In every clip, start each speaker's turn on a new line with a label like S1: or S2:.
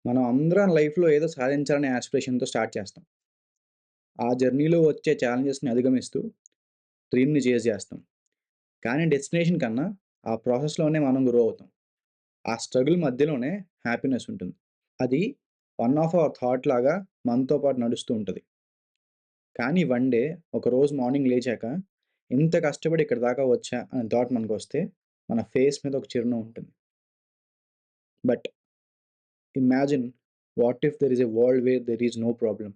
S1: మనం అందరం లైఫ్‌లో ఏదో సాధించాలనే యాస్పిరేషన్‌తో స్టార్ట్ చేస్తాం. ఆ జర్నీలో వచ్చే ఛాలెంజెస్‌ని అధిగమిస్తూ డ్రీమ్‌ని చేజ్ చేస్తాం. కానీ డెస్టినేషన్ కన్నా ఆ ప్రాసెస్‌లోనే మనం గ్రో అవుతాం. ఆ స్ట్రగుల్ మధ్యలోనే హ్యాపీనెస్ ఉంటుంది. అది వన్ ఆఫ్ అవర్ థాట్ లాగా మనతో పాటు నడుస్తూ ఉంటది. కానీ వన్ డే ఒకరోజు మార్నింగ్ లేచాక ఇంత కష్టపడి ఇక్కడి దాకా వచ్చా అనే థాట్ మనకొస్తే మన ఫేస్ మీద ఒక చిరునవ్వు ఉంటుంది. But imagine what if there is a world where there is no problem?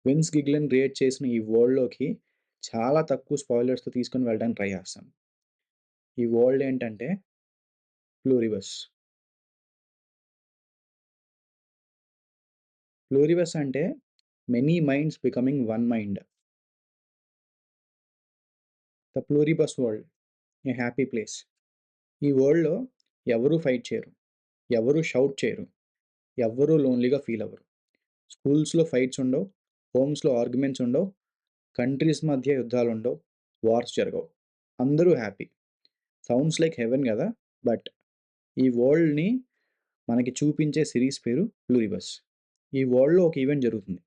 S1: Vince Gilligan create చేసిన ఈ వరల్డ్‌లోకి చాలా తక్కువ స్పాయిలర్స్‌తో తీసుకొని వెళ్ళడానికి ట్రై చేస్తాను. ఈ వరల్డ్ ఏంటంటే ప్లూరివర్స్. ప్లూరివర్స్ అంటే many minds becoming one mind. The Pluribus world. A happy place. ఈ వరల్డ్‌లో ఎవరు ఫైట్ చేయరు. ఎవరు షౌట్ చేయరు. ఎవ్వరు లోన్‌లీగా ఫీల్ అవ్వరు. స్కూల్స్‌లో ఫైట్స్ ఉండవు. హోమ్స్‌లో ఆర్గ్యుమెంట్స్ ఉండవు. కంట్రీస్ మధ్య యుద్ధాలుండవు. వార్స్ జరగవు. అందరూ హ్యాపీ. సౌండ్స్ లైక్ హెవెన్ గదా! బట్ ఈ వరల్డ్‌ని మనకి చూపించే సిరీస్ పేరు ప్లూరిబస్. ఈ వరల్డ్‌లో ఒక ఈవెంట్ జరుగుతుంది.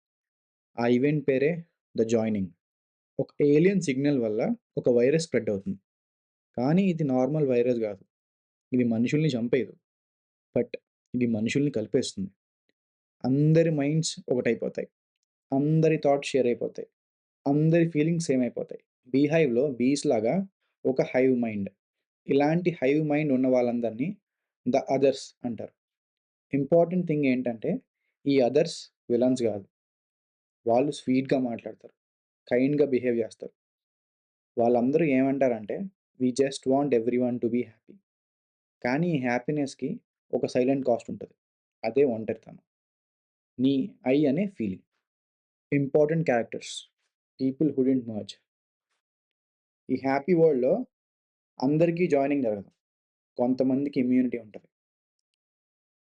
S1: ఆ ఈవెంట్ పేరే ద జాయినింగ్. ఒక ఏలియన్ సిగ్నల్ వల్ల ఒక వైరస్ స్ప్రెడ్ అవుతుంది. కానీ ఇది నార్మల్ వైరస్ గాదు. ఇది మనుషుల్ని చంపేయదు. బట్ ఇది మనుషుల్ని కలిపేస్తుంది. అందరి మైండ్స్ ఒకటైపోతాయి. అందరి థాట్స్ షేర్ అయిపోతాయి. అందరి ఫీలింగ్స్ సేమ్ అయిపోతాయి. బీహైవ్‌లో బీస్ లాగా ఒక హైవ్ మైండ్. ఇలాంటి హైవ్ మైండ్ ఉన్న వాళ్ళందరినీ ద అదర్స్ అంటారు. ఇంపార్టెంట్ థింగ్ ఏంటంటే ఈ అదర్స్ విలన్స్ గాదు. వాళ్ళు స్వీట్‌గా మాట్లాడతారు. కైండ్‌గా బిహేవ్ జేస్తారు. వాళ్ళందరూ ఏమంటారంటే, "we just want everyone to be happy." కానీ ఈ హ్యాపీనెస్‌కి ఒక సైలెంట్ కాస్ట్ ఉంటది. అదే ఒంటరితనం. నీ ఐ అనే feeling. Important characters. People who didn't merge. ఈ హ్యాపీ వరల్డ్‌లో అందరికీ జాయినింగ్ జరగదు. కొంతమందికి ఇమ్యూనిటీ ఉంటది.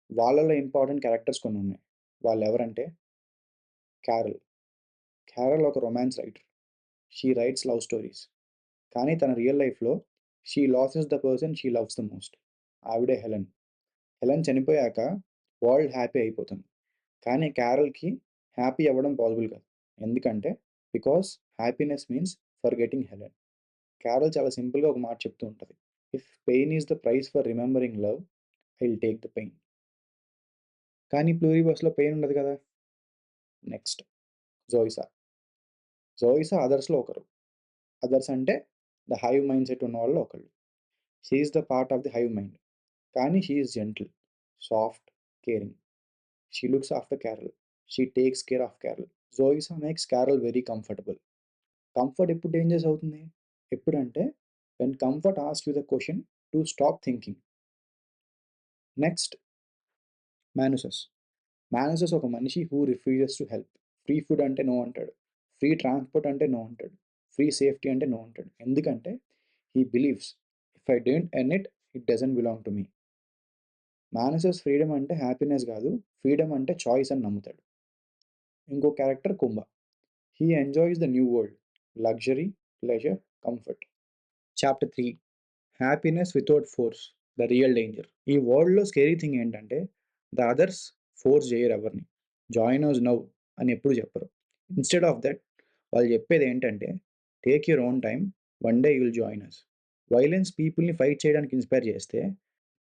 S1: వాళ్ళలో ఇంపార్టెంట్ క్యారెక్టర్స్ కొన్నున్నాయి. వాళ్ళెవరంటే క్యారల్. క్యారల్ ఒక romance writer. She writes love stories. కానీ తన రియల్ లైఫ్‌లో she loses the person she loves the most. ఆవిడే హెలెన్. హెలెన్ చనిపోయాక వరల్డ్ హ్యాపీ అయిపోతుంది. కానీ క్యారల్‌కి హ్యాపీ అవ్వడం పాసిబుల్ కాదు. ఎందుకంటే because happiness means forgetting Helen. Carol చాలా సింపుల్‌గా ఒక మాట చెప్తూ ఉంటది. If pain is the price for remembering love, I will take the pain. కానీ ప్లూరిబస్‌లో పెయిన్ ఉండదు కదా! నెక్స్ట్ జోయిసా. జోయిసా అదర్స్‌లో ఒకరు. అదర్స్ అంటే ద హైవ్ మైండ్ సెట్ ఉన్న వాళ్ళలో ఒకళ్ళు. She is the part of the hive mind. కానీ she is gentle, soft, caring. She looks after Carol. She takes care of Carol. Zosia makes Carol very comfortable. Comfort ఎప్పుడు dangerous అవుతుంది? ఎప్పుడంటే when comfort asks you the question to stop thinking. Next Manousos. Manousos ఒక మనిషి who refuses to help. Free food అంటే no అంటాడు. Free transport అంటే no అంటాడు. Free safety అంటే నో అంటాడు. ఎందుకంటే he believes if I don't earn it, it doesn't belong to me. Manousos freedom అంటే హ్యాపీనెస్ గాదు. ఫ్రీడమ్ అంటే చాయిస్ అని నమ్ముతాడు. ఇంకో character Koumba. He enjoys the new world. Luxury, pleasure, comfort. Chapter 3 happiness without force. The real danger. ఈ వరల్డ్‌లో scary thing ఏంటంటే the others force జేయరు ఎవరిని. జాయిన్ అస్ నౌ అని ఎప్పుడు చెప్పరు. ఇన్‌స్టెడ్ ఆఫ్ దట్ వాళ్ళు చెప్పేది ఏంటంటే take your own time. One day you will join us. Violence పీపుల్‌ని ఫైట్ చేయడానికి ఇన్‌స్పైర్ చేస్తే,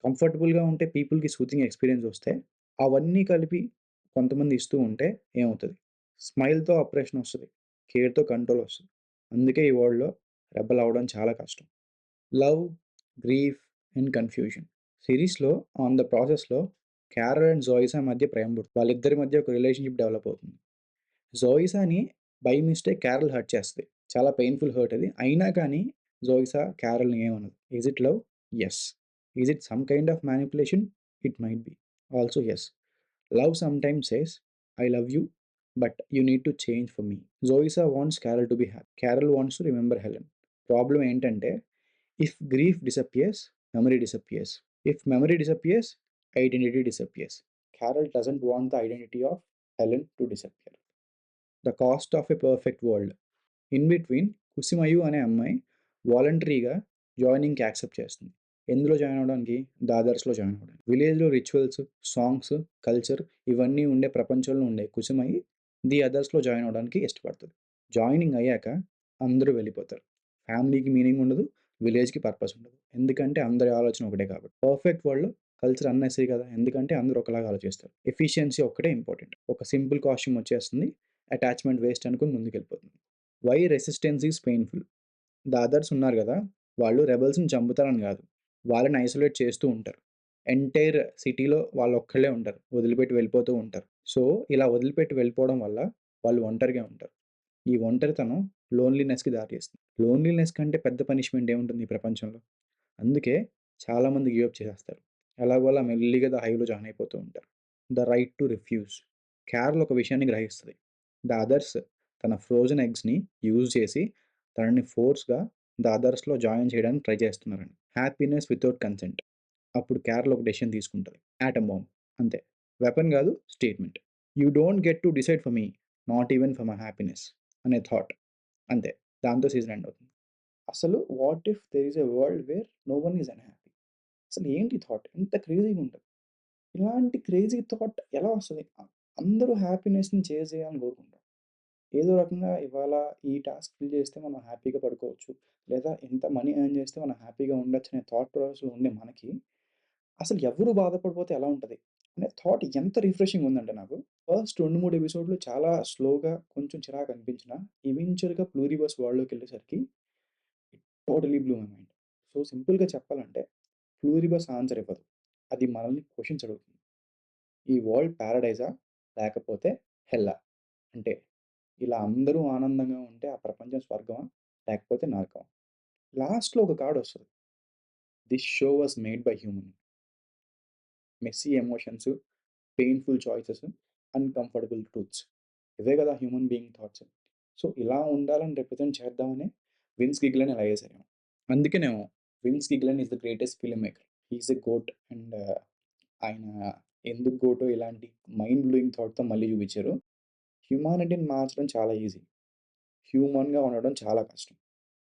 S1: కంఫర్టబుల్‌గా ఉంటే పీపుల్‌కి సూతింగ్ ఎక్స్‌పీరియన్స్ వస్తే, అవన్నీ కలిపి కొంతమంది ఇస్తూ ఉంటే ఏమవుతది? స్మైల్‌తో అప్రెషన్ వస్తది. కేర్‌తో కంట్రోల్ వస్తది. అందుకే ఈ వరల్డ్‌లో రెబెల్ అవ్వడం చాలా కష్టం. Love, grief and confusion. సిరీస్‌లో ఆన్ ద ప్రాసెస్‌లో క్యారల్ అండ్ జోయిసా మధ్య ప్రేమ పుడుతుంది. వాళ్ళిద్దరి మధ్య ఒక రిలేషన్‌షిప్ డెవలప్ అవుతుంది. జోయిసాని బై మిస్టేక్ క్యారల్ హర్ట్ చేస్తది. చాలా పెయిన్‌ఫుల్ హర్ట్ అది. అయినా కానీ జోయిసా క్యారల్‌ని ఏమనదు. Is it love? Yes. Is it some kind of manipulation? It might be. Also yes. Love sometimes says I love you but you need to change for me. Zosia wants carol to be happy. Carol wants to remember Helen. Problem ఏంటంటే if grief disappears, memory disappears. If memory disappears, identity disappears. Carol doesn't want the identity of Helen to disappear. The cost of a perfect world. In between Kusimayu అనే అమ్మాయి వాలంటరీగా జాయినింగ్‌కి accept చేస్తుంది. ఎందులో join అవ్వడానికి? దాదర్స్‌లో join అవ్వడానికి. విలేజ్‌లో rituals, songs, culture ఇవన్నీ ఉండే ప్రపంచంలో ఉండే కుసుమయి ది అదర్స్‌లో జాయిన్ అవ్వడానికి ఇష్టపడతది. జాయినింగ్ అయ్యాక అందరూ వెళ్ళిపోతారు. ఫ్యామిలీకి మీనింగ్ ఉండదు. విలేజ్‌కి పర్పస్ ఉండదు. ఎందుకంటే అందరి ఆలోచన ఒకటే కాబట్టి. పర్ఫెక్ట్ వరల్డ్‌లో కల్చర్ అన్నెసెసరీ కదా! ఎందుకంటే అందరూ ఒకలాగా ఆలోచిస్తారు. ఎఫిషియన్సీ ఒక్కటే ఇంపార్టెంట్. ఒక సింపుల్ కాస్ట్యూమ్ వచ్చేస్తుంది. అటాచ్‌మెంట్ వేస్ట్ అనుకుని ముందుకెళ్ళిపోతుంది. Why resistance is painful. The others ఉన్నారు గదా! వాళ్ళు రెబెల్స్‌ని చంపుతారని గాదు. వాళ్ళని ఐసోలేట్ చేస్తూ ఉంటారు. ఎంటైర్ సిటీలో వాళ్ళొక్కళ్ళే ఉంటారు. వదిలిపెట్టి వెళ్ళిపోతూ ఉంటారు. సో, ఇలా వదిలిపెట్టి వెళ్ళిపోవడం వల్ల వాళ్ళు ఒంటరిగా ఉంటారు. ఈ ఒంటరితనం లోన్‌లీనెస్‌కి దారితీస్తుంది. లోన్‌లీనెస్ కంటే పెద్ద పనిష్మెంట్ ఏముంటుంది ఈ ప్రపంచంలో? అందుకే చాలామంది గివ్ అప్ చేసేస్తారు. ఎలాగోలా మెల్లిగా హైలో జాయిన్ అయిపోతూ ఉంటారు. The right to refuse. Carol ఒక విషయాన్ని గ్రహిస్తది. ద అదర్స్ తన ఫ్రోజెన్ ఎగ్స్‌ని యూజ్ చేసి తనని ఫోర్స్‌గా ద అదర్స్‌లో జాయిన్ చేయడానికి ట్రై చేస్తున్నారని. Happiness without consent. అప్పుడు క్యారల్ ఒక డెసిషన్ తీసుకుంటది. Atom bomb. అంతే. వెపన్ గాదు statement. You don't get to decide for me. Not even for my happiness అనే థాట్. అంతే. దాంతో సీజన్ ఎండ్ అవుతుంది. అసలు what if there is a world where no one is unhappy. అసలు ఏంటి థాట్? ఎంత క్రేజీగా ఉంటది. ఇలాంటి క్రేజీ థాట్ ఎలా వస్తది? అందరూ హ్యాపీనెస్‌ని చేజ్ చేయాలని కోరుకుంటాం. ఏదో రకంగా ఇవాళ ఈ టాస్క్ ఫిల్ చేస్తే మనం హ్యాపీగా పడుకోవచ్చు. లేదా ఇంత మనీ ఎర్న్ చేస్తే మనం హ్యాపీగా ఉండొచ్చనే థాట్ ప్రాసెస్‌లో ఉండే మనకి, అసలు ఎవ్వరు బాధపడిపోతే ఎలా ఉంటది? అనే థాట్ ఎంత రిఫ్రెషింగ్ ఉందంటే నాకు. ఫస్ట్ 2, 3 ఎపిసోడ్‌లు చాలా స్లోగా కొంచెం చిరాకు అనిపించినా, ఈవెంచువల్‌గా ప్లూరిబస్ వరల్డ్‌లోకెళ్ళేసరికి totally blew my mind. So, సింపుల్‌గా చెప్పాలంటే ప్లూరిబస్ ఆన్సర్ ఇవ్వదు. అది మనల్ని క్వెషన్స్ అడుగుతుంది. ఈ వరల్డ్ పారడైజా? లేకపోతే హెల్లా? అంటే ఇలా అందరూ ఆనందంగా ఉంటే ఆ ప్రపంచం స్వర్గమా? లేకపోతే నరకమా? లాస్ట్‌లో ఒక కార్డొస్తది. This show was made by human. Messy emotions, painful choices, uncomfortable truths. ఇవే గదా హ్యూమన్ బీయింగ్ థాట్స్. సో, ఇలా ఉండాలని రిప్రజెంట్ చేద్దామనే విన్స్ గిగ్లెన్ ఇలా చేసారేమో. అందుకేనేమో Vince Gilligan is the greatest filmmaker. He is a GOAT and ఆయన ఎందుకు గోటో ఇలాంటి మైండ్ బ్లోయింగ్ థాట్‌తో మళ్ళీ చూపిచ్చారు. హ్యుమానిటీని మార్చడం చాలా ఈజీ. హ్యూమన్‌గా ఉండడం చాలా కష్టం.